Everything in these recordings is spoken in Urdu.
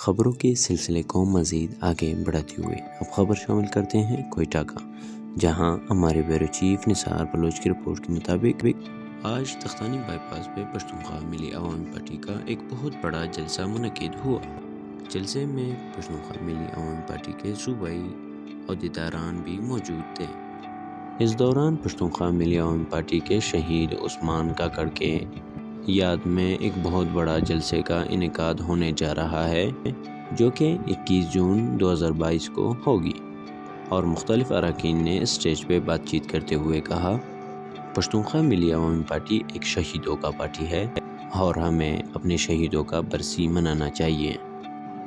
خبروں کے سلسلے کو مزید آگے بڑھاتے ہوئے اب خبر شامل کرتے ہیں کوئٹہ کا، جہاں ہمارے بیورو چیف نثار بلوچ کی رپورٹ کے مطابق آج تختانی بائی پاس پہ پشتونخوا ملی عوامی پارٹی کا ایک بہت بڑا جلسہ منعقد ہوا۔ جلسے میں پشتونخوا ملی عوامی پارٹی کے صوبائی عہدیداران بھی موجود تھے۔ اس دوران پشتونخوا ملی عوامی پارٹی کے شہید عثمان کاکڑ کے یاد میں ایک بہت بڑا جلسے کا انعقاد ہونے جا رہا ہے، جو کہ 21 جون 2022 کو ہوگی، اور مختلف اراکین نے اسٹیج پہ بات چیت کرتے ہوئے کہا، پشتونخوا ملی عوامی پارٹی ایک شہیدوں کا پارٹی ہے اور ہمیں اپنے شہیدوں کا برسی منانا چاہیے۔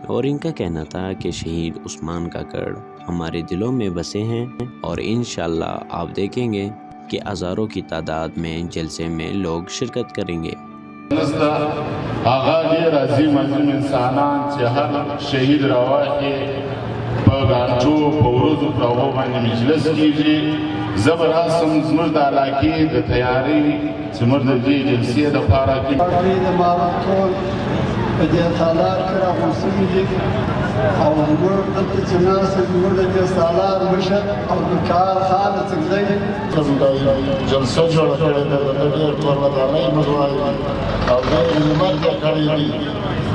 اور ان کا کہنا تھا کہ شہید عثمان کاکڑ ہمارے دلوں میں بسے ہیں اور انشاءاللہ آپ دیکھیں گے کہ ہزاروں کی تعداد میں جلسے میں لوگ شرکت کریں گے۔ آغا دیر عظیم انسانان چه هر شهید رواحی پا گانچو پوروز و پراغو بانی مجلس کیجی زبر آسم زمرد علاقی دا تیاری زمرد دی جلسی دا پارا کی پارٹی دا مارک کول پدی سالار کرا خصوصی جی او زمرد دلتا چناس زمرد دی سالار مشد او دکار خال تکزی جلسہ جوڑا کرے دا دیر پروردارائی مدوائی او دیر نمال کیا کری دی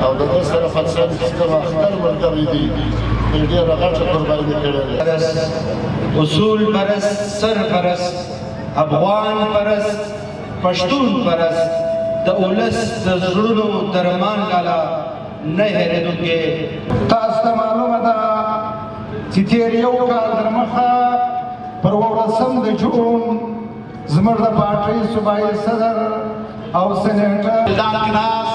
او دیر سر فتسان کسکر اختر مرکبی دی دیر غرش قربانی کرے دی اصول پرست، سر پرست، افغان پرست، پشتون پرست، دا اولس دا زرونو درمان لالا نهره دو که تاستا معلوم دا چی تیریو کال درمخا پر ورسم دا جون زمر دا پارٹی صوبائی صدر او سینیٹر دانکناس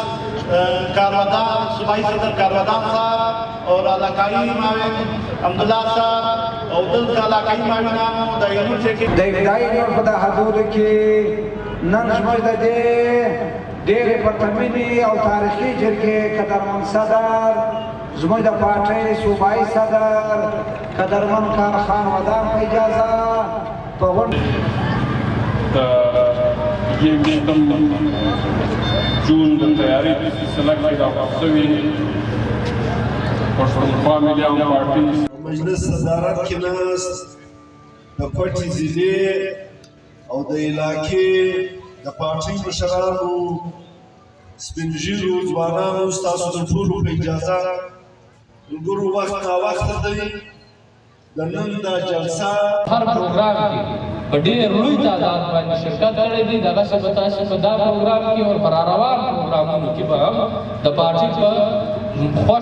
کارودان صوبائی صدر کارودان صاحب اور علاقائی معاون عبداللہ صاحب اور دل کا علاقائی معاونانو دا اینو چکی دا ابدائی نور خدا حدود کی ننجمج دا دیر پرتمینی او تاریخی جرگی قدرمن صدر زموږ د پارټۍ صوبایي صدر قدرمن خان ودان په اجازه په جون دا تیاری کسی سلک کی دا خصوی پشتونخوا ملی عوامی پارٹی مجلس صدارت کی نست دا کوټي ضلع او د علاقې د پارټۍ مشرانو سپین ږیرو ځوانانو ستاسو د ټولو په اجازه ملګرو وخت ناوخته دی د نن دا جلسه هر پروګرام کې په ډېر لوی تعداد باندې شرکت کړی دی. دغسې به تاسې په دا پروګرام کې او پر روان پروګرامونو کې به هم د پارټۍ په خوښ